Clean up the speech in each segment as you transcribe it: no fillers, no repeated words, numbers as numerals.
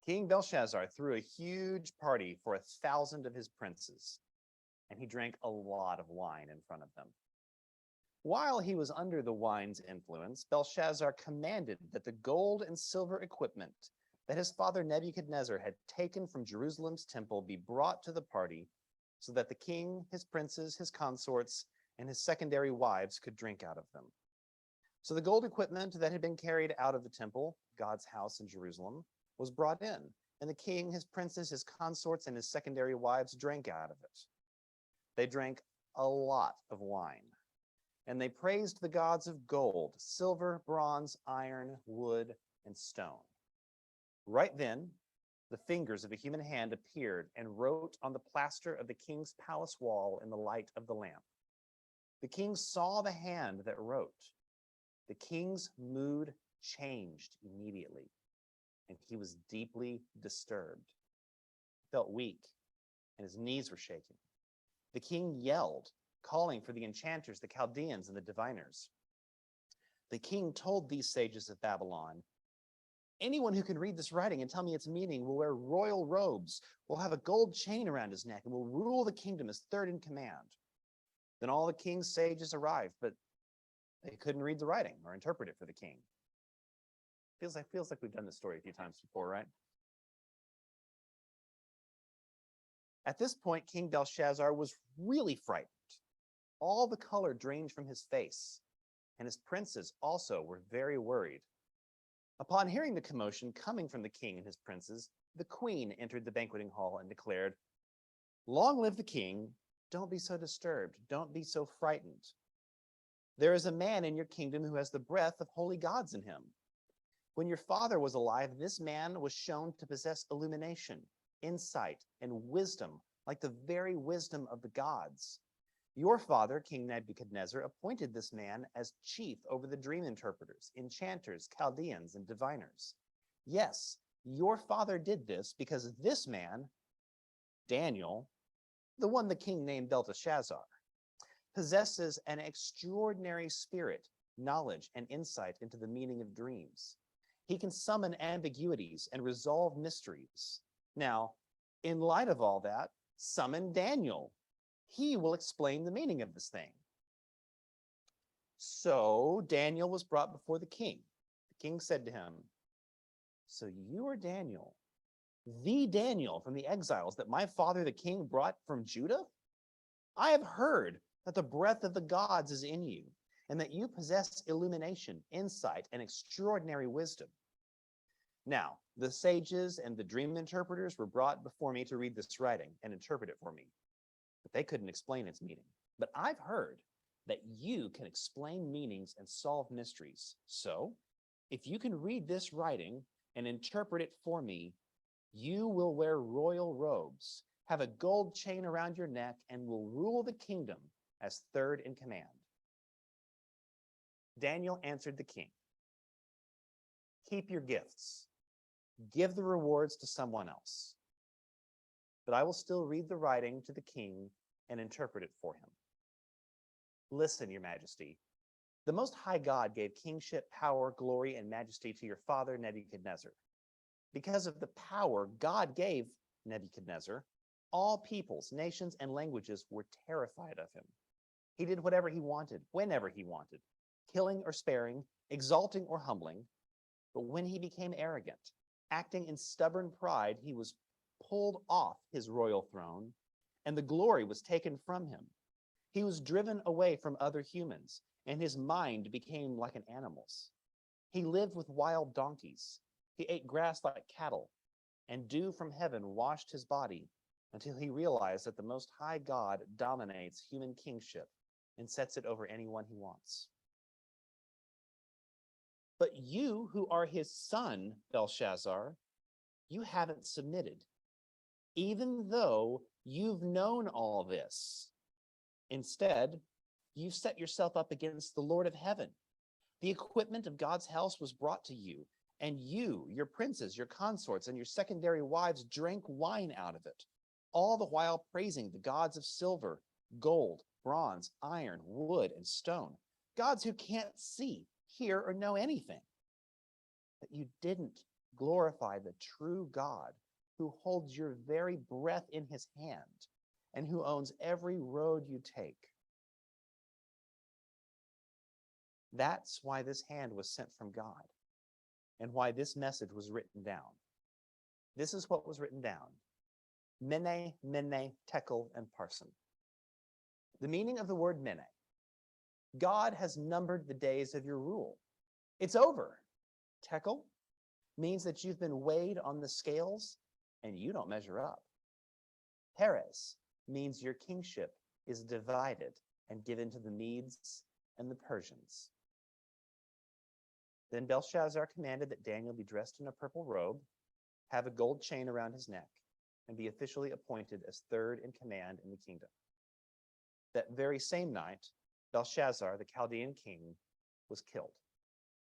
King Belshazzar threw a huge party for 1,000 of his princes, and he drank a lot of wine in front of them. While he was under the wine's influence, Belshazzar commanded that the gold and silver equipment that his father Nebuchadnezzar had taken from Jerusalem's temple be brought to the party so that the king, his princes, his consorts, and his secondary wives could drink out of them. So the gold equipment that had been carried out of the temple, God's house in Jerusalem, was brought in, and the king, his princes, his consorts, and his secondary wives drank out of it. They drank a lot of wine, and they praised the gods of gold, silver, bronze, iron, wood, and stone. Right then, the fingers of a human hand appeared and wrote on the plaster of the king's palace wall in the light of the lamp. The king saw the hand that wrote. The king's mood changed immediately, and he was deeply disturbed. He felt weak, and his knees were shaking. The king yelled, calling for the enchanters, the Chaldeans, and the diviners. The king told these sages of Babylon, "Anyone who can read this writing and tell me its meaning will wear royal robes, will have a gold chain around his neck, and will rule the kingdom as third in command." Then all the king's sages arrived, but they couldn't read the writing or interpret it for the king. Feels like we've done this story a few times before, right? At this point, King Belshazzar was really frightened. All the color drained from his face, and his princes also were very worried. Upon hearing the commotion coming from the king and his princes, the queen entered the banqueting hall and declared, "Long live the king! Don't be so disturbed. Don't be so frightened. There is a man in your kingdom who has the breath of holy gods in him. When your father was alive, this man was shown to possess illumination, insight, and wisdom, like the very wisdom of the gods. Your father, King Nebuchadnezzar, appointed this man as chief over the dream interpreters, enchanters, Chaldeans, and diviners. Yes, your father did this because this man, Daniel, the one the king named Belteshazzar, possesses an extraordinary spirit, knowledge, and insight into the meaning of dreams. He can summon ambiguities and resolve mysteries. Now, in light of all that, summon Daniel. He will explain the meaning of this thing." So Daniel was brought before the king. The king said to him, "So you are Daniel, the Daniel from the exiles that my father the king brought from Judah? I have heard that the breath of the gods is in you, and that you possess illumination, insight, and extraordinary wisdom. Now, the sages and the dream interpreters were brought before me to read this writing and interpret it for me, but they couldn't explain its meaning. But I've heard that you can explain meanings and solve mysteries. So, if you can read this writing and interpret it for me, you will wear royal robes, have a gold chain around your neck, and will rule the kingdom as third in command." Daniel answered the king, "Keep your gifts. Give the rewards to someone else. But I will still read the writing to the king and interpret it for him. Listen, your majesty. The Most High God gave kingship, power, glory, and majesty to your father Nebuchadnezzar. Because of the power God gave Nebuchadnezzar, all peoples, nations, and languages were terrified of him. He did whatever he wanted, whenever he wanted, killing or sparing, exalting or humbling. But when he became arrogant, acting in stubborn pride, he was pulled off his royal throne, and the glory was taken from him. He was driven away from other humans, and his mind became like an animal's. He lived with wild donkeys. He ate grass like cattle, and dew from heaven washed his body until he realized that the Most High God dominates human kingship and sets it over anyone he wants. But you, who are his son, Belshazzar, you haven't submitted, even though you've known all this. Instead, you've set yourself up against the Lord of heaven. The equipment of God's house was brought to you, and you, your princes, your consorts, and your secondary wives drank wine out of it, all the while praising the gods of silver, gold, bronze, iron, wood, and stone, gods who can't see, hear, or know anything. But you didn't Glorify the true God who holds your very breath in his hand and who owns every road you take. That's why this hand was sent from God and why this message was written down. This is what was written down. Mene, mene, tekel, and parsin. The meaning of the word mene. God has numbered the days of your rule. It's over. Tekel means that you've been weighed on the scales and you don't measure up. Peres means your kingship is divided and given to the Medes and the Persians. Then Belshazzar commanded that Daniel be dressed in a purple robe, have a gold chain around his neck, and be officially appointed as third in command in the kingdom. That very same night, Belshazzar, the Chaldean king, was killed.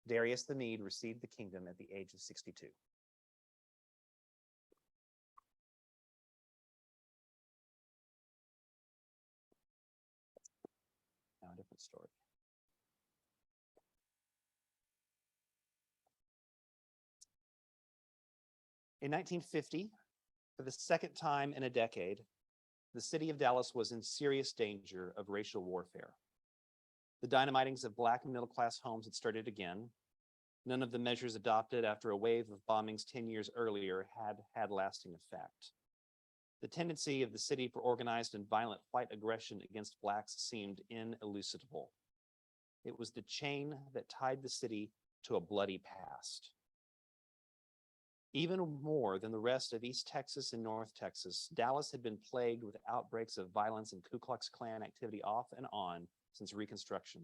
Darius the Mede received the kingdom at the age of 62. Now a different story. In 1950, for the second time in a decade, the city of Dallas was in serious danger of racial warfare. The dynamitings of Black and middle-class homes had started again. None of the measures adopted after a wave of bombings 10 years earlier had lasting effect. The tendency of the city for organized and violent white aggression against Blacks seemed inelucidable. It was the chain that tied the city to a bloody past. Even more than the rest of East Texas and North Texas, Dallas had been plagued with outbreaks of violence and Ku Klux Klan activity off and on since Reconstruction.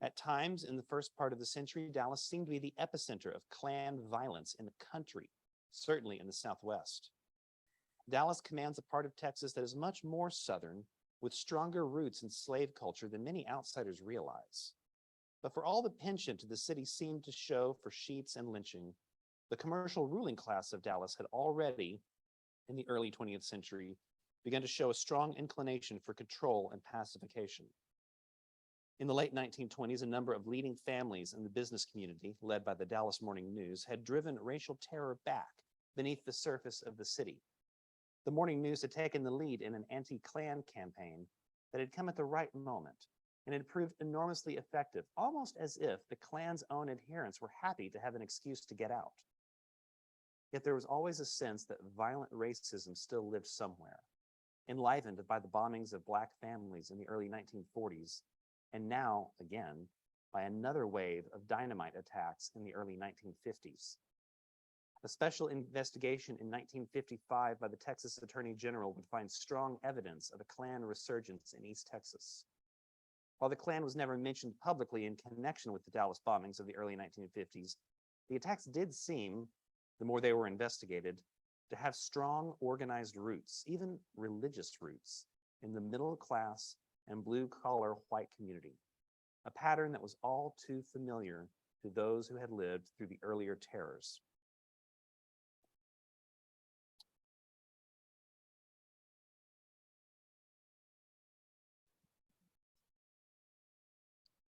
At times in the first part of the century, Dallas seemed to be the epicenter of Klan violence in the country, certainly in the Southwest. Dallas commands a part of Texas that is much more Southern, with stronger roots in slave culture than many outsiders realize. But for all the penchant the city seemed to show for sheets and lynching, the commercial ruling class of Dallas had already, in the early 20th century, begun to show a strong inclination for control and pacification. In the late 1920s, a number of leading families in the business community, led by the Dallas Morning News, had driven racial terror back beneath the surface of the city. The Morning News had taken the lead in an anti-Klan campaign that had come at the right moment and had proved enormously effective, almost as if the Klan's own adherents were happy to have an excuse to get out. Yet there was always a sense that violent racism still lived somewhere, enlivened by the bombings of Black families in the early 1940s, and now, again, by another wave of dynamite attacks in the early 1950s. A special investigation in 1955 by the Texas Attorney General would find strong evidence of a Klan resurgence in East Texas. While the Klan was never mentioned publicly in connection with the Dallas bombings of the early 1950s, the attacks did seem, the more they were investigated, to have strong organized roots, even religious roots, in the middle class and blue-collar white community, a pattern that was all too familiar to those who had lived through the earlier terrors.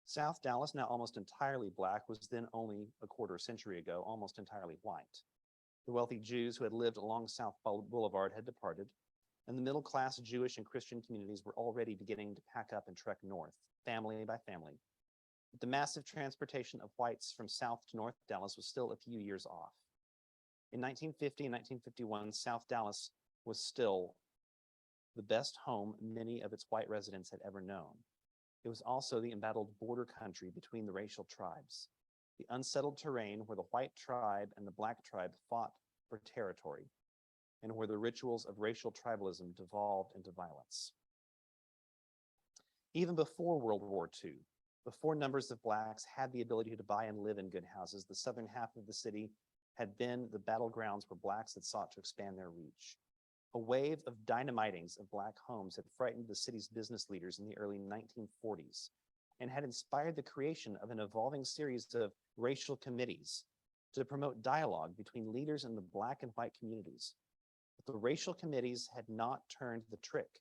South Dallas, now almost entirely Black, was then only a quarter century ago almost entirely white. The wealthy Jews who had lived along South Boulevard had departed, and the middle-class Jewish and Christian communities were already beginning to pack up and trek north, family by family. But the massive transportation of whites from South to North Dallas was still a few years off. In 1950 and 1951, South Dallas was still the best home many of its white residents had ever known. It was also the embattled border country between the racial tribes, the unsettled terrain where the white tribe and the Black tribe fought for territory, and where the rituals of racial tribalism devolved into violence. Even before World War II, before numbers of Blacks had the ability to buy and live in good houses, the southern half of the city had been the battlegrounds where Blacks had sought to expand their reach. A wave of dynamitings of Black homes had frightened the city's business leaders in the early 1940s and had inspired the creation of an evolving series of racial committees to promote dialogue between leaders in the Black and white communities. But the racial committees had not turned the trick.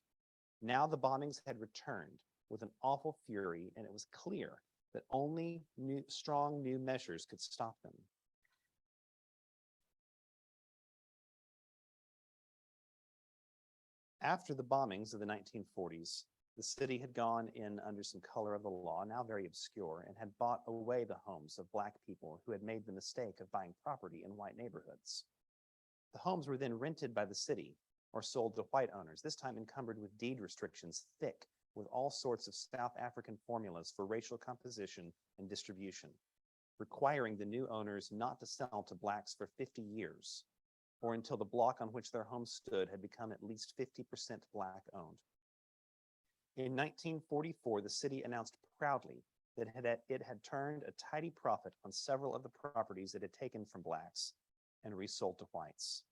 Now the bombings had returned with an awful fury, and it was clear that only strong new measures could stop them. After the bombings of the 1940s, the city had gone in under some color of the law, now very obscure, and had bought away the homes of Black people who had made the mistake of buying property in white neighborhoods. The homes were then rented by the city or sold to white owners, this time encumbered with deed restrictions thick with all sorts of South African formulas for racial composition and distribution, requiring the new owners not to sell to Blacks for 50 years, or until the block on which their home stood had become at least 50% Black owned. In 1944, the city announced proudly that it had turned a tidy profit on several of the properties it had taken from Blacks and resold to whites.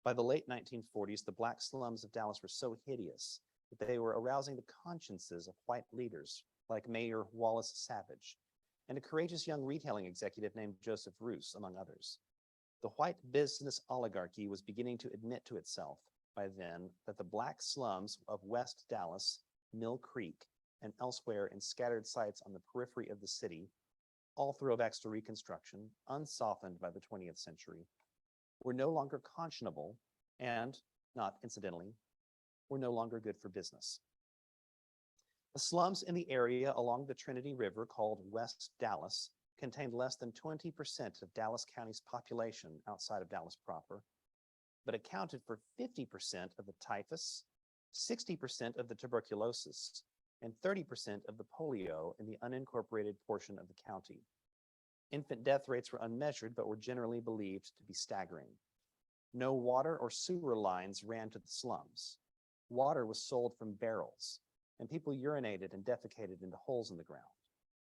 By the late 1940s, the Black slums of Dallas were so hideous that they were arousing the consciences of white leaders like Mayor Wallace Savage and a courageous young retailing executive named Joseph Roos, among others. The white business oligarchy was beginning to admit to itself by then that the Black slums of West Dallas, Mill Creek, and elsewhere in scattered sites on the periphery of the city, all throwbacks to Reconstruction, unsoftened by the 20th century, were no longer conscionable and, not incidentally, were no longer good for business. The slums in the area along the Trinity River called West Dallas contained less than 20% of Dallas County's population outside of Dallas proper, but accounted for 50% of the typhus, 60% of the tuberculosis, and 30% of the polio in the unincorporated portion of the county. Infant death rates were unmeasured, but were generally believed to be staggering. No water or sewer lines ran to the slums. Water was sold from barrels, and people urinated and defecated into holes in the ground.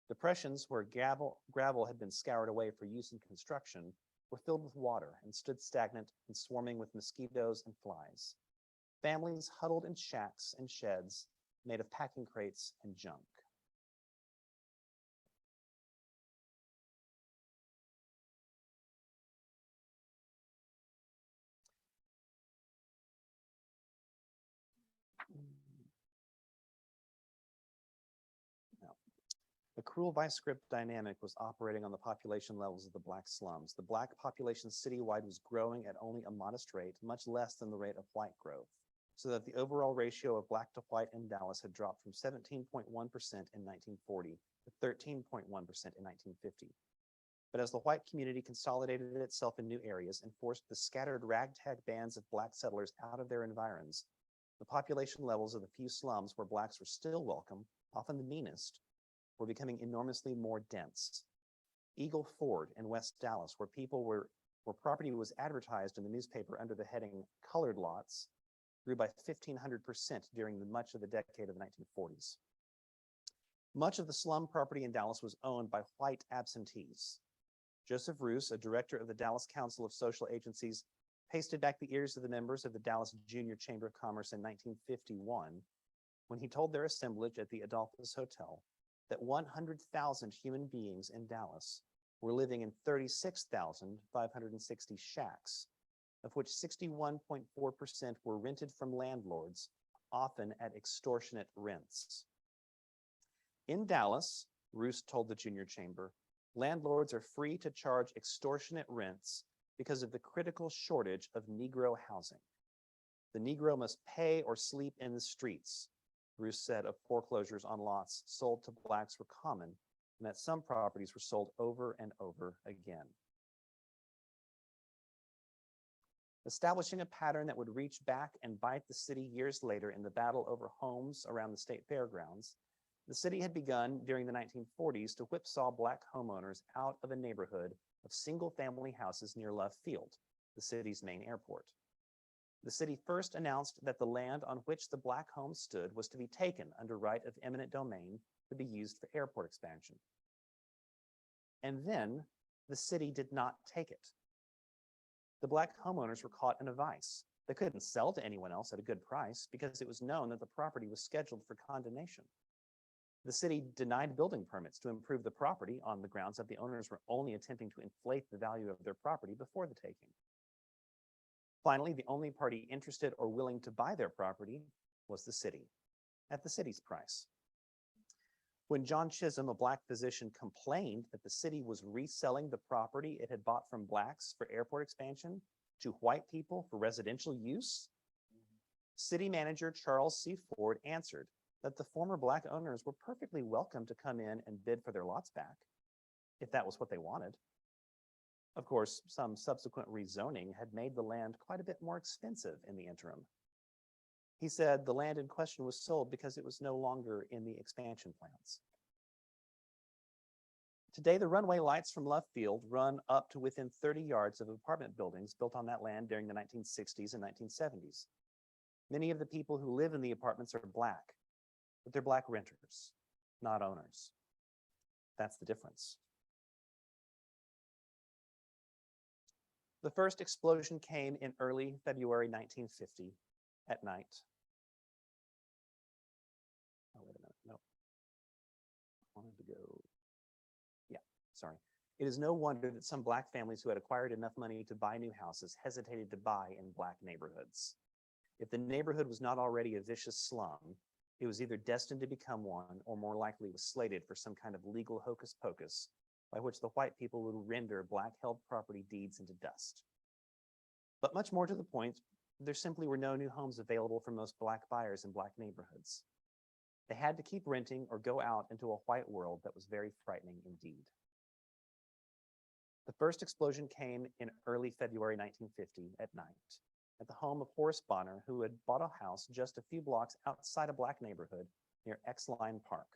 Depressions where gravel had been scoured away for use in construction were filled with water and stood stagnant and swarming with mosquitoes and flies. Families huddled in shacks and sheds made of packing crates and junk. The cruel vice grip dynamic was operating on the population levels of the Black slums. The Black population citywide was growing at only a modest rate, much less than the rate of white growth, so that the overall ratio of Black to white in Dallas had dropped from 17.1% in 1940 to 13.1% in 1950. But as the white community consolidated itself in new areas and forced the scattered ragtag bands of Black settlers out of their environs, the population levels of the few slums where Blacks were still welcome, often the meanest, were becoming enormously more dense. Eagle Ford in West Dallas, where property was advertised in the newspaper under the heading colored lots, grew by 1,500% during much of the decade of the 1940s. Much of the slum property in Dallas was owned by white absentees. Joseph Roos, a director of the Dallas Council of Social Agencies, pasted back the ears of the members of the Dallas Junior Chamber of Commerce in 1951 when he told their assemblage at the Adolphus Hotel that 100,000 human beings in Dallas were living in 36,560 shacks, of which 61.4% were rented from landlords, often at extortionate rents. In Dallas, Roos told the Junior Chamber, landlords are free to charge extortionate rents because of the critical shortage of Negro housing. The Negro must pay or sleep in the streets. Roos said of foreclosures on lots sold to Blacks were common, and that some properties were sold over and over again. Establishing a pattern that would reach back and bite the city years later in the battle over homes around the state fairgrounds, the city had begun during the 1940s to whipsaw Black homeowners out of a neighborhood of single-family houses near Love Field, the city's main airport. The city first announced that the land on which the Black home stood was to be taken under right of eminent domain to be used for airport expansion. And then the city did not take it. The Black homeowners were caught in a vice. They couldn't sell to anyone else at a good price because it was known that the property was scheduled for condemnation. The city denied building permits to improve the property on the grounds that the owners were only attempting to inflate the value of their property before the taking. Finally, the only party interested or willing to buy their property was the city, at the city's price. When John Chisholm, a Black physician, complained that the city was reselling the property it had bought from Blacks for airport expansion, to white people for residential use? City manager Charles C. Ford answered that the former Black owners were perfectly welcome to come in and bid for their lots back, if that was what they wanted. Of course, some subsequent rezoning had made the land quite a bit more expensive in the interim. He said the land in question was sold because it was no longer in the expansion plans. Today, the runway lights from Love Field run up to within 30 yards of apartment buildings built on that land during the 1960s and 1970s. Many of the people who live in the apartments are Black, but they're Black renters, not owners. That's the difference. The first explosion came in early February 1950 at night. Oh, wait a minute, no. I wanted to go, yeah, sorry. It is no wonder that some Black families who had acquired enough money to buy new houses hesitated to buy in Black neighborhoods. If the neighborhood was not already a vicious slum, it was either destined to become one or more likely was slated for some kind of legal hocus pocus by which the white people would render Black-held property deeds into dust. But much more to the point, there simply were no new homes available for most Black buyers in Black neighborhoods. They had to keep renting or go out into a white world that was very frightening indeed. The first explosion came in early February 1950 at night at the home of Horace Bonner, who had bought a house just a few blocks outside a Black neighborhood near Exline Park.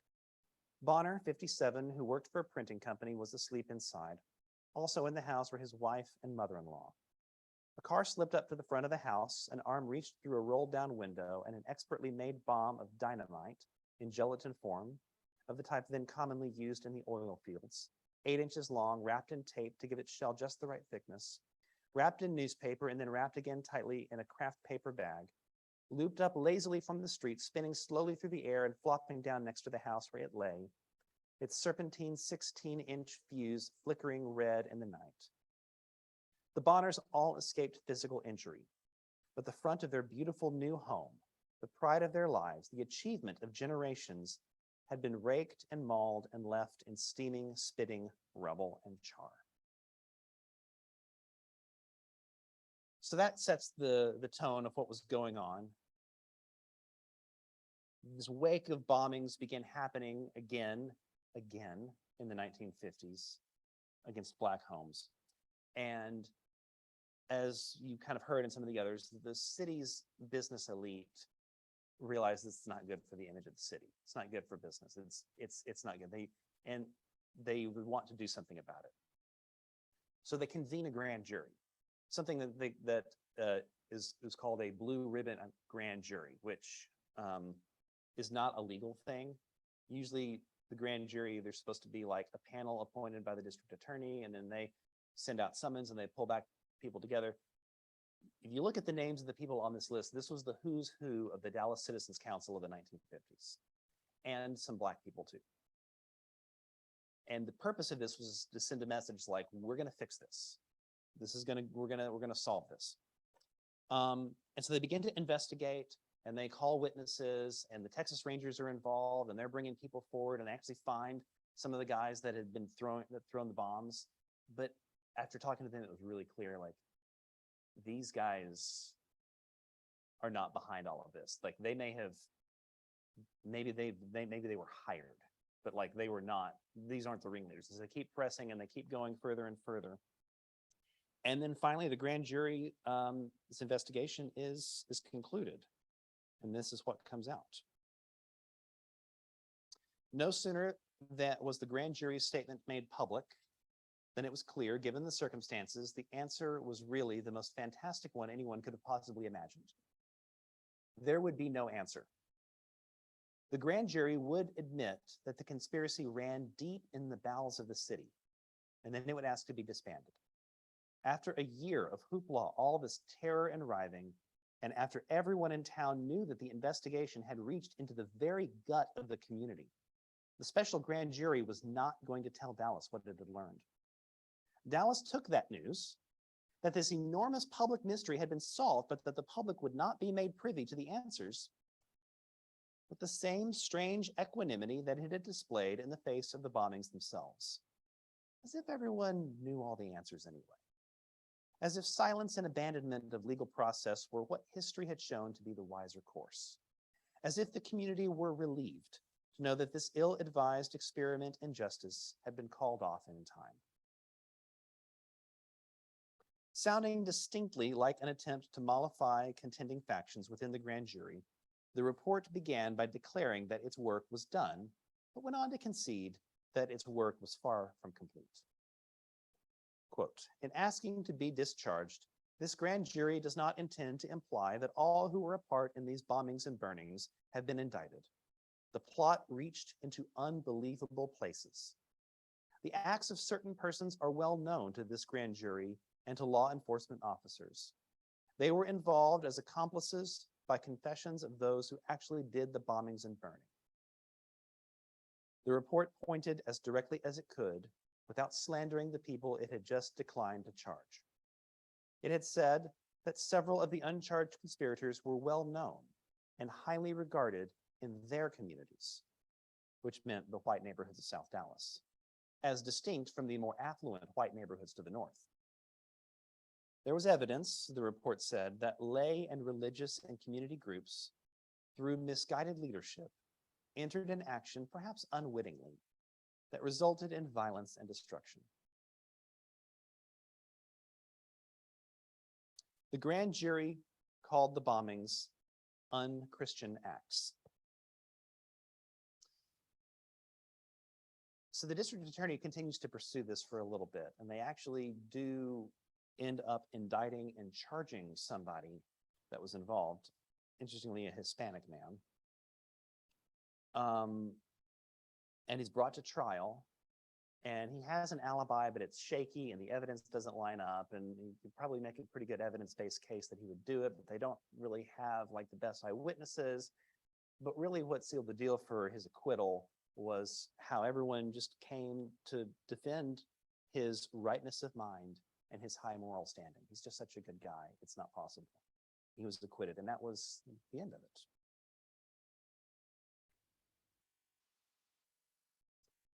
Bonner, 57, who worked for a printing company, was asleep inside. Also in the house were his wife and mother-in-law. A car slipped up to the front of the house, an arm reached through a rolled-down window, and an expertly made bomb of dynamite in gelatin form, of the type then commonly used in the oil fields, 8 inches long, wrapped in tape to give its shell just the right thickness, wrapped in newspaper and then wrapped again tightly in a craft paper bag, looped up lazily from the street, spinning slowly through the air and flopping down next to the house where it lay, its serpentine 16-inch fuse flickering red in the night. The Bonners all escaped physical injury, but the front of their beautiful new home, the pride of their lives, the achievement of generations, had been raked and mauled and left in steaming, spitting rubble and char. So that sets the tone of what was going on. This wake of bombings began happening again in the 1950s against Black homes. And as you kind of heard in some of the others, the city's business elite realized this is not good for the image of the city. It's not good for business. It's not good. They would want to do something about it. So they convene a grand jury, something that is called a blue ribbon grand jury, which is not a legal thing. Usually the grand jury, they're supposed to be like a panel appointed by the district attorney, and then they send out summons and they pull back people together. If you look at the names of the people on this list, this was the who's who of the Dallas Citizens Council of the 1950s, and some Black people too. And the purpose of this was to send a message like, we're gonna fix this. We're gonna solve this. And so they begin to investigate, and they call witnesses, and the Texas Rangers are involved, and they're bringing people forward and actually find some of the guys that had been thrown the bombs. But after talking to them, it was really clear, like, these guys are not behind all of this. Like, they may have, maybe they were hired, but like they were not. These aren't the ringleaders. So they keep pressing and they keep going further and further. And then finally, the grand jury, this investigation is concluded, and this is what comes out. No sooner that was the grand jury's statement made public than it was clear, given the circumstances, the answer was really the most fantastic one anyone could have possibly imagined. There would be no answer. The grand jury would admit that the conspiracy ran deep in the bowels of the city, and then it would ask to be disbanded. After a year of hoopla, all this terror and writhing, and after everyone in town knew that the investigation had reached into the very gut of the community, the special grand jury was not going to tell Dallas what it had learned. Dallas took that news, that this enormous public mystery had been solved, but that the public would not be made privy to the answers, with the same strange equanimity that it had displayed in the face of the bombings themselves, as if everyone knew all the answers anyway. as if silence and abandonment of legal process were what history had shown to be the wiser course, as if the community were relieved to know that this ill-advised experiment in justice had been called off in time. Sounding distinctly like an attempt to mollify contending factions within the grand jury, the report began by declaring that its work was done, but went on to concede that its work was far from complete. Quote, in asking to be discharged, this grand jury does not intend to imply that all who were a part in these bombings and burnings have been indicted. The plot reached into unbelievable places. The acts of certain persons are well known to this grand jury and to law enforcement officers. They were involved as accomplices by confessions of those who actually did the bombings and burning. The report pointed as directly as it could without slandering the people it had just declined to charge. It had said that several of the uncharged conspirators were well known and highly regarded in their communities, which meant the white neighborhoods of South Dallas, as distinct from the more affluent white neighborhoods to the north. There was evidence, the report said, that lay and religious and community groups, through misguided leadership, entered in action, perhaps unwittingly, that resulted in violence and destruction. The grand jury called the bombings unchristian acts. So the district attorney continues to pursue this for a little bit, and they actually do end up indicting and charging somebody that was involved, interestingly, a Hispanic man. And he's brought to trial, and he has an alibi, but it's shaky and the evidence doesn't line up, and you could probably make a pretty good evidence-based case that he would do it, but they don't really have like the best eyewitnesses. But really what sealed the deal for his acquittal was how everyone just came to defend his rightness of mind and his high moral standing. He's just such a good guy, it's not possible. He was acquitted, and that was the end of it.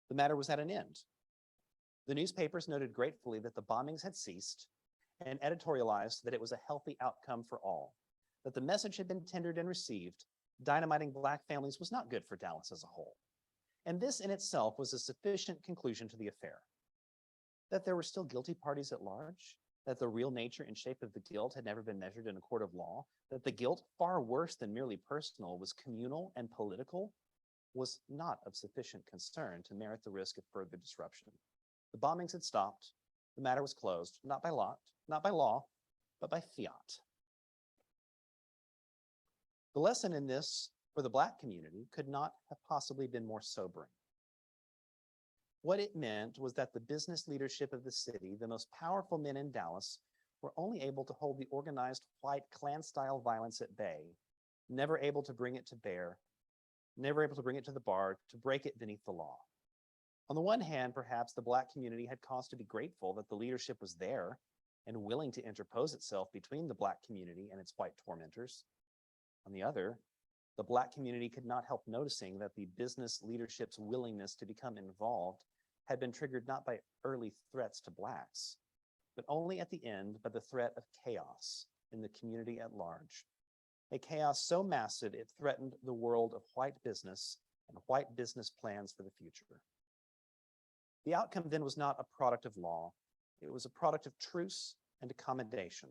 The matter was at an end. The newspapers noted gratefully that the bombings had ceased and editorialized that it was a healthy outcome for all, that the message had been tendered and received. Dynamiting Black families was not good for Dallas as a whole. And this in itself was a sufficient conclusion to the affair. That there were still guilty parties at large, that the real nature and shape of the guilt had never been measured in a court of law, that the guilt, far worse than merely personal, was communal and political, was not of sufficient concern to merit the risk of further disruption. The bombings had stopped. The matter was closed, not by law, but by fiat. The lesson in this for the Black community could not have possibly been more sobering. What it meant was that the business leadership of the city, the most powerful men in Dallas, were only able to hold the organized white Klan-style violence at bay, never able to bring it to bear, never able to bring it to the bar, to break it beneath the law. On the one hand, perhaps the Black community had cause to be grateful that the leadership was there and willing to interpose itself between the Black community and its white tormentors. On the other, the Black community could not help noticing that the business leadership's willingness to become involved had been triggered not by early threats to Blacks, but only at the end by the threat of chaos in the community at large. A chaos so massive it threatened the world of white business and white business plans for the future. The outcome then was not a product of law. It was a product of truce and accommodation.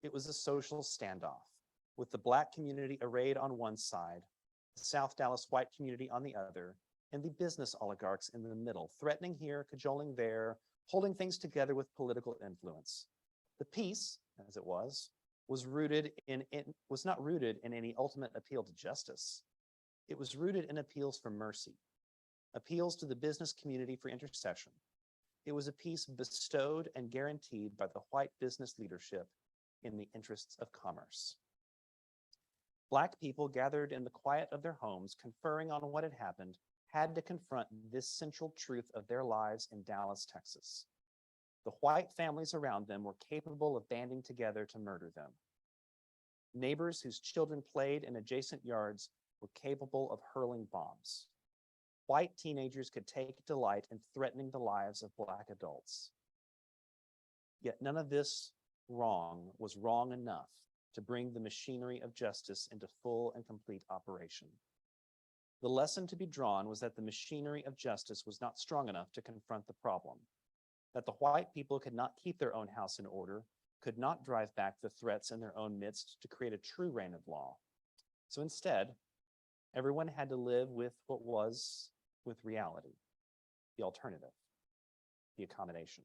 It was a social standoff, with the Black community arrayed on one side, the South Dallas white community on the other, and the business oligarchs in the middle, threatening here, cajoling there, holding things together with political influence. The peace, as it was not rooted in any ultimate appeal to justice. It was rooted in appeals for mercy, appeals to the business community for intercession. It was a peace bestowed and guaranteed by the white business leadership in the interests of commerce. Black people gathered in the quiet of their homes, conferring on what had happened, had to confront this central truth of their lives in Dallas, Texas. The white families around them were capable of banding together to murder them. Neighbors whose children played in adjacent yards were capable of hurling bombs. White teenagers could take delight in threatening the lives of Black adults. Yet none of this wrong was wrong enough to bring the machinery of justice into full and complete operation. The lesson to be drawn was that the machinery of justice was not strong enough to confront the problem, that the white people could not keep their own house in order, could not drive back the threats in their own midst to create a true reign of law. So instead, everyone had to live with what was with reality, the alternative, the accommodation.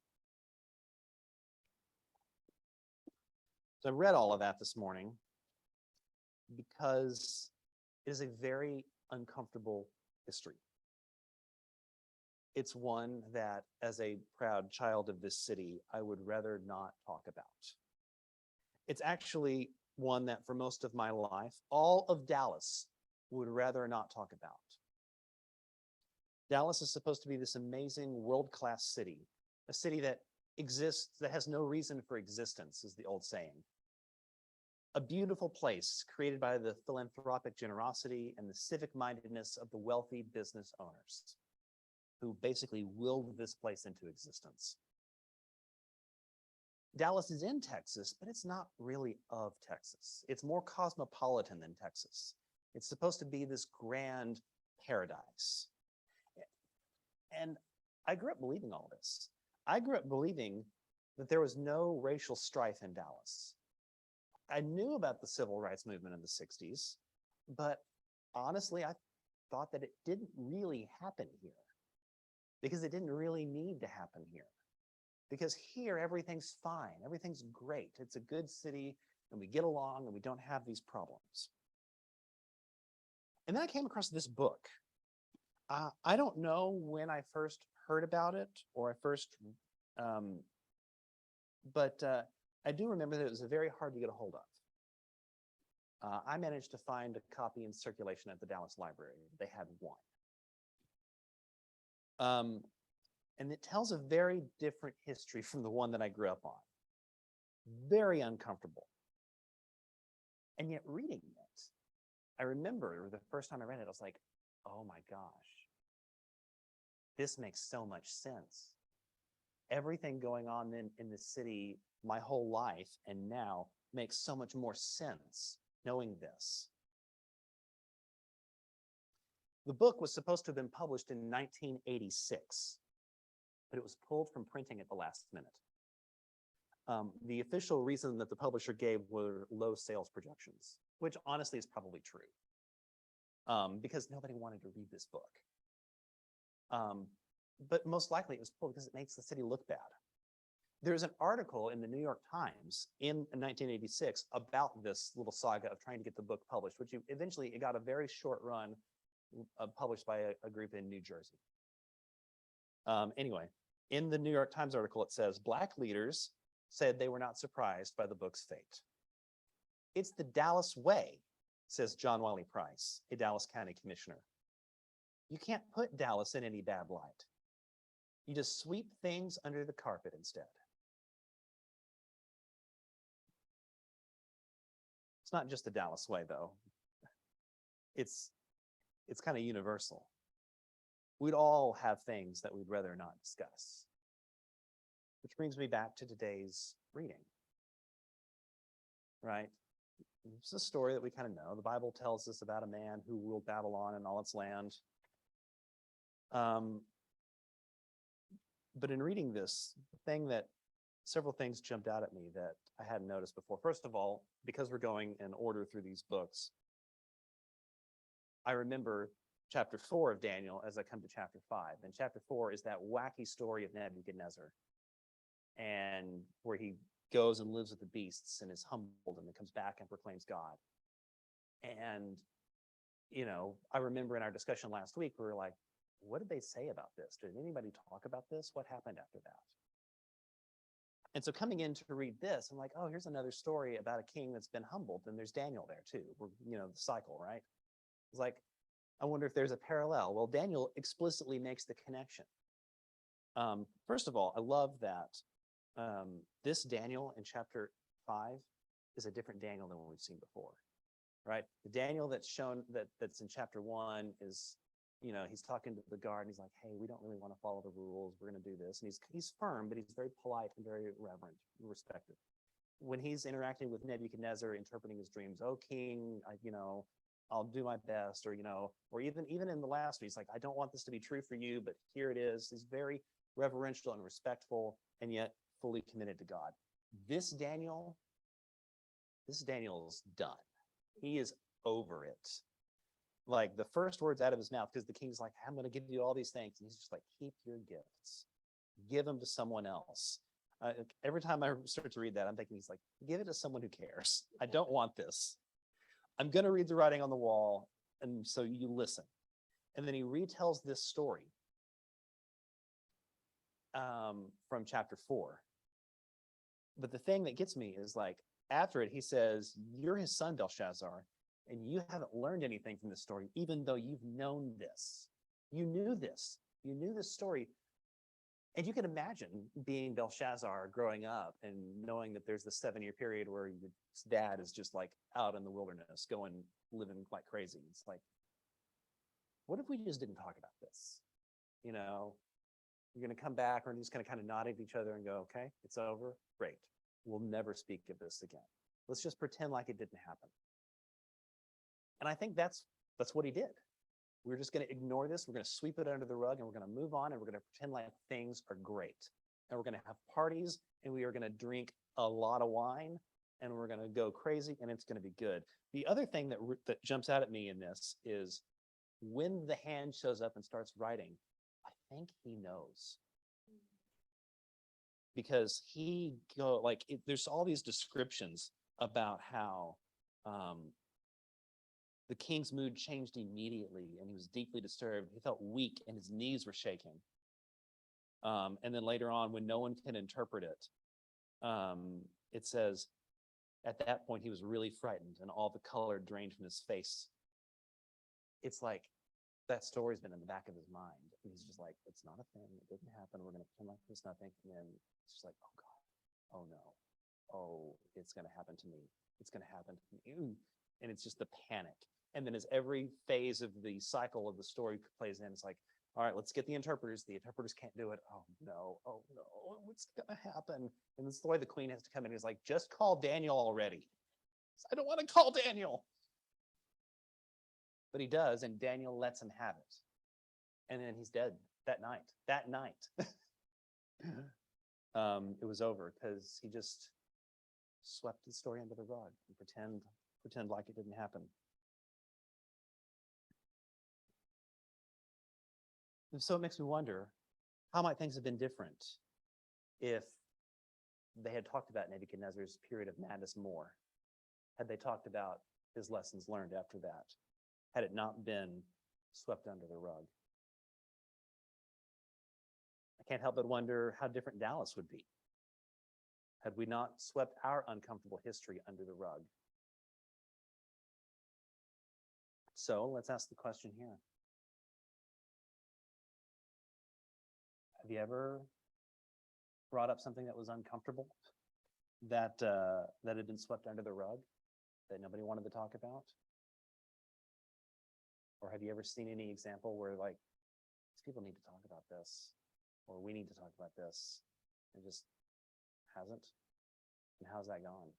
So I read all of that this morning because it is a very uncomfortable history. It's one that, as a proud child of this city, I would rather not talk about. It's actually one that, for most of my life, all of Dallas would rather not talk about. Dallas is supposed to be this amazing world-class city, a city that exists, that has no reason for existence, is the old saying. A beautiful place created by the philanthropic generosity and the civic mindedness of the wealthy business owners who basically willed this place into existence. Dallas is in Texas, but it's not really of Texas. It's more cosmopolitan than Texas. It's supposed to be this grand paradise. And I grew up believing all this. I grew up believing that there was no racial strife in Dallas. I knew about the civil rights movement in the 60s, but honestly, I thought that it didn't really happen here because it didn't really need to happen here. Because here, everything's fine, everything's great. It's a good city, and we get along, and we don't have these problems. And then I came across this book. I don't know when I first heard about it, or but I do remember that it was very hard to get a hold of. I managed to find a copy in circulation at the Dallas Library. They had one. And it tells a very different history from the one that I grew up on. Very uncomfortable. And yet reading it, I remember the first time I read it, I was like, oh my gosh, this makes so much sense. Everything going on in the city my whole life and now makes so much more sense knowing this. The book was supposed to have been published in 1986, but it was pulled from printing at the last minute. The official reason that the publisher gave were low sales projections, which honestly is probably true, because nobody wanted to read this book. But most likely it was pulled because it makes the city look bad. There's an article in the New York Times in 1986 about this little saga of trying to get the book published, which eventually it got a very short run published by a group in New Jersey. Anyway, in the New York Times article, it says, Black leaders said they were not surprised by the book's fate. It's the Dallas way, says John Wiley Price, a Dallas County commissioner. You can't put Dallas in any bad light. You just sweep things under the carpet instead. It's not just the Dallas way, though. It's kind of universal. We'd all have things that we'd rather not discuss. Which brings me back to today's reading, right? It's a story that we kind of know. The Bible tells us about a man who ruled Babylon and all its land. But in reading this, several things jumped out at me that I hadn't noticed before. First of all, because we're going in order through these books, I remember chapter 4 of Daniel as I come to chapter 5. And chapter 4 is that wacky story of Nebuchadnezzar, and where he goes and lives with the beasts and is humbled and then comes back and proclaims God. And, I remember in our discussion last week, we were like, what did they say about this? Did anybody talk about this? What happened after that? And so coming in to read this, I'm like, oh, here's another story about a king that's been humbled. And there's Daniel there too. The cycle, right? It's like, I wonder if there's a parallel. Well, Daniel explicitly makes the connection. First of all, I love that this Daniel in chapter 5 is a different Daniel than what we've seen before, right? The Daniel that's shown that's in chapter 1 is, he's talking to the guard and he's like, hey, we don't really want to follow the rules. We're going to do this. And he's firm, but he's very polite and very reverent and respected. when he's interacting with Nebuchadnezzar, interpreting his dreams, "Oh, king, I'll do my best," or even in the last one, he's like, "I don't want this to be true for you, but here it is." He's very reverential and respectful, and yet fully committed to God. This Daniel's done. He is over it. Like the first words out of his mouth, because the king's like, "I'm going to give you all these things," and he's just like, "Keep your gifts, give them to someone else." Every time I start to read that, I'm thinking he's like, "Give it to someone who cares. I don't want this. I'm going to read the writing on the wall, and so you listen." And then he retells this story from chapter 4. But the thing that gets me is like, after it, he says, "You're his son, Belshazzar, and you haven't learned anything from this story, even though you've known this. You knew this. You knew this story." And you can imagine being Belshazzar growing up and knowing that there's this 7-year period where your dad is just like out in the wilderness, living like crazy. It's like, what if we just didn't talk about this? You're going to come back, or just going to kind of nod at each other and go, "Okay, it's over. Great. We'll never speak of this again. Let's just pretend like it didn't happen." And I think that's what he did. We're just going to ignore this. We're going to sweep it under the rug, and we're going to move on, and we're going to pretend like things are great. And we're going to have parties, and we are going to drink a lot of wine, and we're going to go crazy, and it's going to be good. The other thing that jumps out at me in this is when the hand shows up and starts writing, I think he knows. Because there's all these descriptions about how the king's mood changed immediately, and he was deeply disturbed. He felt weak, and his knees were shaking. And then later on, when no one can interpret it, it says, at that point, he was really frightened, and all the color drained from his face. It's like that story's been in the back of his mind. And he's just like, "It's not a thing. It didn't happen. We're going to pretend like there's nothing." And then it's just like, "Oh, God. Oh, no. Oh, it's going to happen to me. It's going to happen to me." And it's just the panic. And then as every phase of the cycle of the story plays in, it's like, "All right, let's get the interpreters. The interpreters can't do it. Oh, no. Oh, no. What's going to happen?" And it's the way the queen has to come in. He's like, "Just call Daniel already." "I don't want to call Daniel." But he does, and Daniel lets him have it. And then he's dead that night. It was over because he just swept the story under the rug and pretend like it didn't happen. And so it makes me wonder, how might things have been different if they had talked about Nebuchadnezzar's period of madness more? Had they talked about his lessons learned after that? Had it not been swept under the rug? I can't help but wonder how different Dallas would be had we not swept our uncomfortable history under the rug. So let's ask the question here. Have you ever brought up something that was uncomfortable, that had been swept under the rug, that nobody wanted to talk about? Or have you ever seen any example where like, these people need to talk about this, or we need to talk about this, and just hasn't? And how's that gone?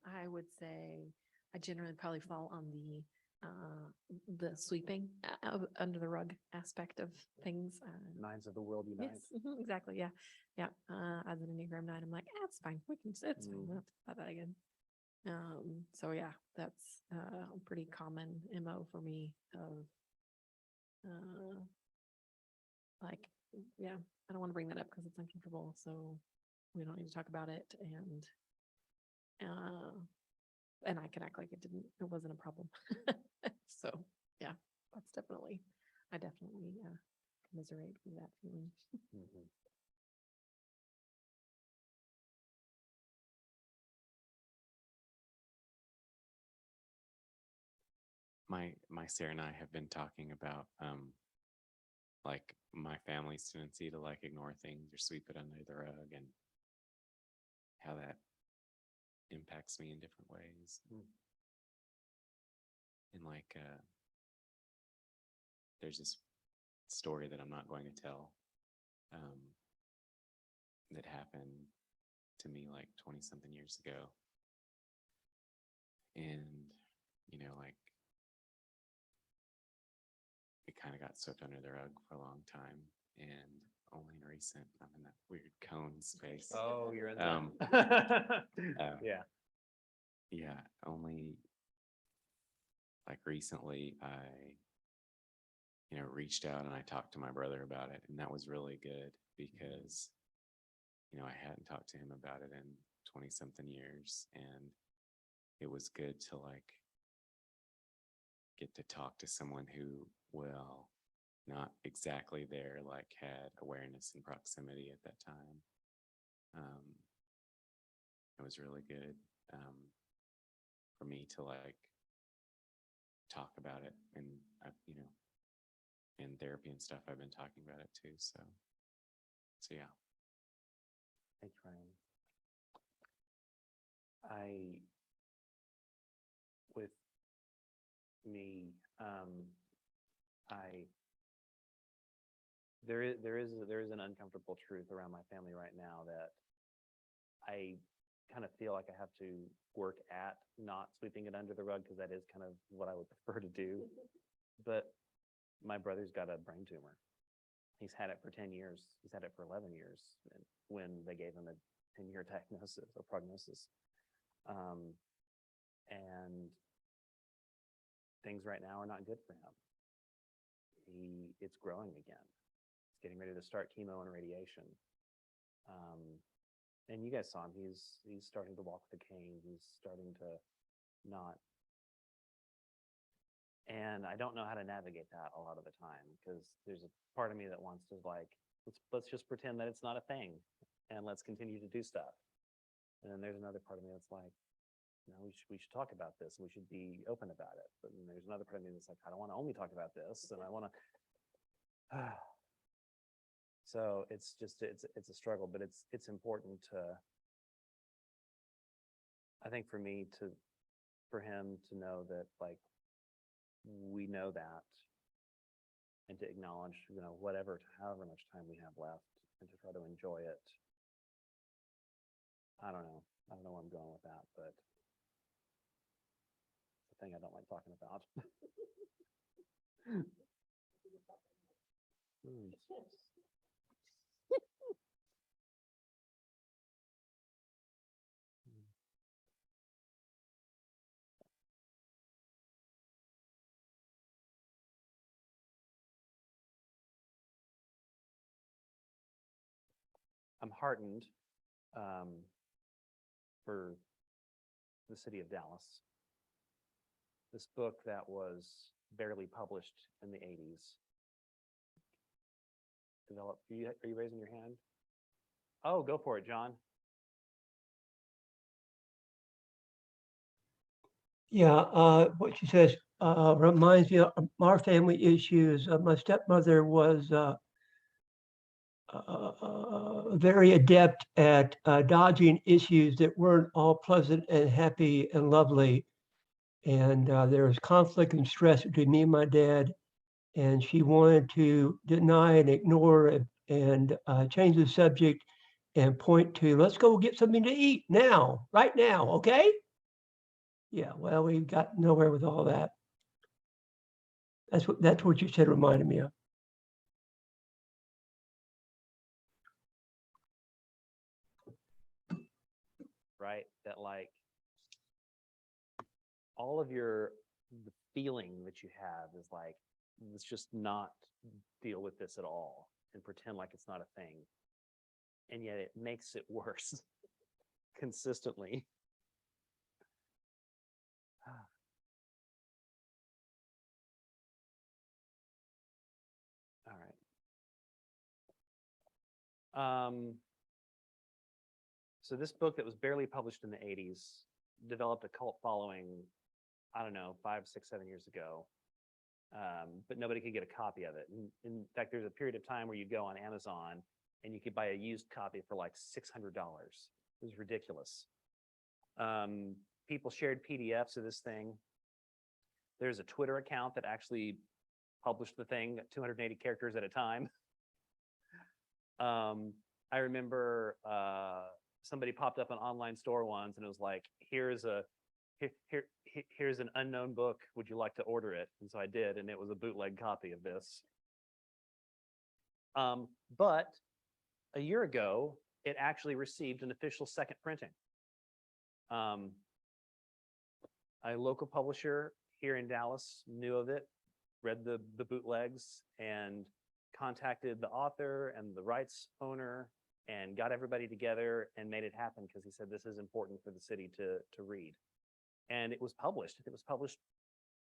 I would say I generally probably fall on the sweeping under the rug aspect of things. Nines of the world unite. Yes, exactly. Yeah, yeah. As an Enneagram 9, I'm like, it's fine. It's fine. We'll have to talk about that again. So yeah, that's a pretty common MO for me of like, yeah, I don't want to bring that up because it's uncomfortable, so we don't need to talk about it. And I can act like it wasn't a problem. So yeah, I definitely commiserate with that feeling. my Sarah and I have been talking about like my family's tendency to like ignore things or sweep it under the rug, and how that impacts me in different ways. And like there's this story that I'm not going to tell that happened to me like 20 something years ago. And, you know, like it kind of got swept under the rug for a long time. And only in recent, I'm in that weird cone space. Oh, you're in yeah. Yeah, only like recently I, you know, reached out and I talked to my brother about it. And that was really good because, you know, I hadn't talked to him about it in 20 something years. And it was good to like get to talk to someone who, well, not exactly there, like had awareness and proximity at that time. It was really good for me to like talk about it, and you know, in therapy and stuff, I've been talking about it too. So yeah. Thanks, Ryan. With me, there is an uncomfortable truth around my family right now that I kind of feel like I have to work at not sweeping it under the rug, because that is kind of what I would prefer to do. But my brother's got a brain tumor. He's had it for 10 years. He's had it for 11 years when they gave him a 10-year diagnosis or prognosis. And things right now are not good for him. It's growing again. It's getting ready to start chemo and radiation. And you guys saw him. He's starting to walk with a cane. He's starting to not. And I don't know how to navigate that a lot of the time, because there's a part of me that wants to like, let's just pretend that it's not a thing and let's continue to do stuff. And then there's another part of me that's like, no, we should talk about this and we should be open about it. But then there's another part of me that's like, I don't want to only talk about this, and I want to. So it's a struggle, but it's important to, I think, for him to know that like we know that, and to acknowledge, you know, however much time we have left, and to try to enjoy it. I don't know where I'm going with that, but it's the thing I don't like talking about. I'm heartened for the city of Dallas. This book that was barely published in the 80s developed. Are you raising your hand? Oh, go for it, John. Yeah, what she says reminds me of our family issues. My stepmother was very adept at dodging issues that weren't all pleasant and happy and lovely. And there was conflict and stress between me and my dad. And she wanted to deny and ignore and change the subject and point to, let's go get something to eat now, right now, okay? Yeah, well, we got nowhere with all that. That's what you said reminded me of. Right? That like all of the feeling that you have is like, let's just not deal with this at all and pretend like it's not a thing. And yet it makes it worse consistently. All right. So this book that was barely published in the 80s developed a cult following I don't know, 5, 6, 7 years ago. But nobody could get a copy of it. And in fact, there's a period of time where you go on Amazon and you could buy a used copy for like $600. It was ridiculous. People shared PDFs of this thing. There's a Twitter account that actually published the thing at 280 characters at a time. I remember somebody popped up an online store once and it was like, here's an unknown book. Would you like to order it? And so I did, and it was a bootleg copy of this. But a year ago, it actually received an official second printing. A local publisher here in Dallas knew of it, read the bootlegs, and contacted the author and the rights owner and got everybody together and made it happen because he said this is important for the city to read. And it was published. It was published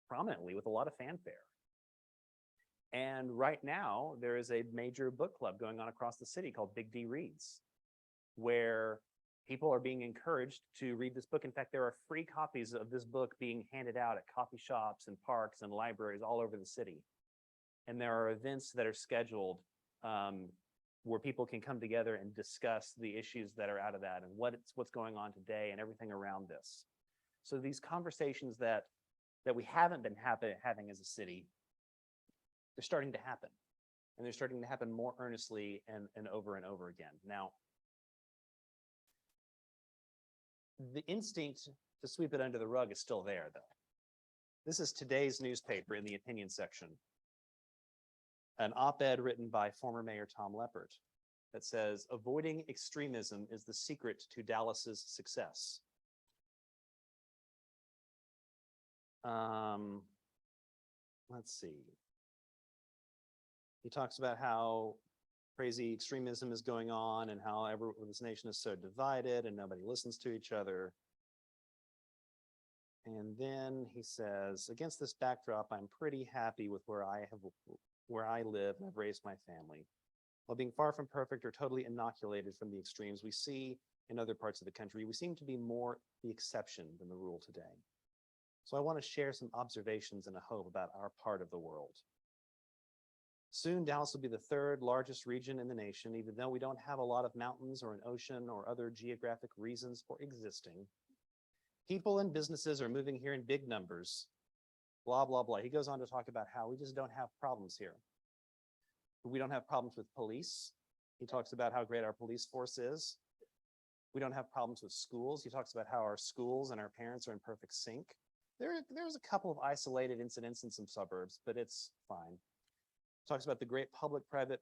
prominently with a lot of fanfare. And right now, there is a major book club going on across the city called Big D Reads, where people are being encouraged to read this book. In fact, there are free copies of this book being handed out at coffee shops and parks and libraries all over the city. And there are events that are scheduled where people can come together and discuss the issues that are out of that and what's going on today and everything around this. So these conversations that we haven't been having as a city, they're starting to happen. And they're starting to happen more earnestly and over again. Now, the instinct to sweep it under the rug is still there, though. This is today's newspaper in the opinion section. An op-ed written by former Mayor Tom Leppert that says, "Avoiding extremism is the secret to Dallas's success." Let's see. He talks about how crazy extremism is going on and how this nation is so divided and nobody listens to each other. And then he says, "Against this backdrop, I'm pretty happy with where I live and I've raised my family. While being far from perfect or totally inoculated from the extremes we see in other parts of the country, we seem to be more the exception than the rule today. So I want to share some observations and a hope about our part of the world. Soon, Dallas will be the third largest region in the nation, even though we don't have a lot of mountains or an ocean or other geographic reasons for existing. People and businesses are moving here in big numbers, blah, blah, blah." He goes on to talk about how we just don't have problems here. We don't have problems with police. He talks about how great our police force is. We don't have problems with schools. He talks about how our schools and our parents are in perfect sync. There's a couple of isolated incidents in some suburbs, but it's fine. Talks about the great public-private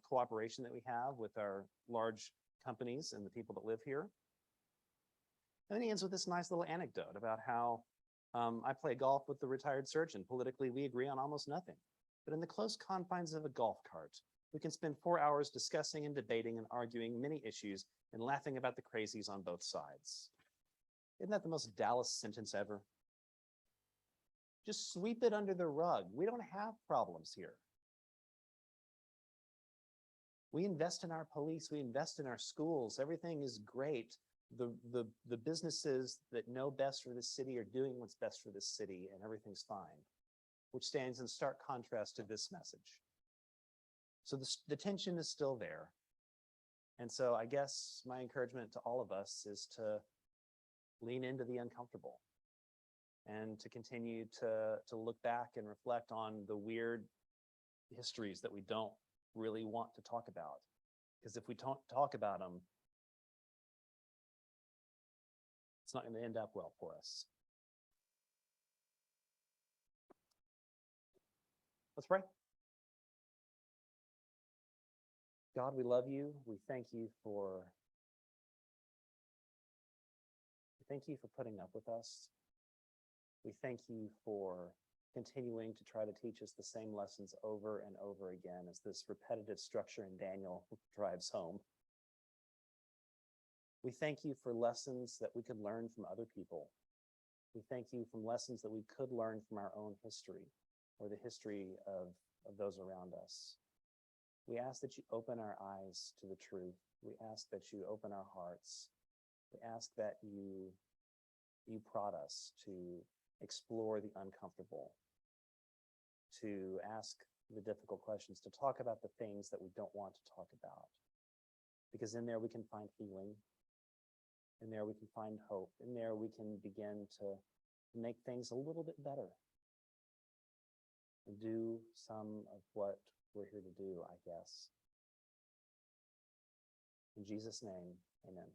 cooperation that we have with our large companies and the people that live here. And then he ends with this nice little anecdote about how I play golf with the retired surgeon. Politically, we agree on almost nothing. But in the close confines of a golf cart, we can spend 4 hours discussing and debating and arguing many issues and laughing about the crazies on both sides. Isn't that the most Dallas sentence ever? Just sweep it under the rug. We don't have problems here. We invest in our police, we invest in our schools, everything is great. The businesses that know best for this city are doing what's best for this city and everything's fine, which stands in stark contrast to this message. So the tension is still there. And so I guess my encouragement to all of us is to lean into the uncomfortable and to continue to look back and reflect on the weird histories that we don't really want to talk about. Because if we don't talk about them, it's not going to end up well for us. Let's pray. God, we love you. We thank you for putting up with us. We thank you for continuing to try to teach us the same lessons over and over again as this repetitive structure in Daniel drives home. We thank you for lessons that we could learn from other people. We thank you from lessons that we could learn from our own history or the history of those around us. We ask that you open our eyes to the truth. We ask that you open our hearts. We ask that you prod us to explore the uncomfortable, to ask the difficult questions, to talk about the things that we don't want to talk about. Because in there we can find healing. In there we can find hope. In there we can begin to make things a little bit better. And do some of what we're here to do, I guess. In Jesus' name, amen.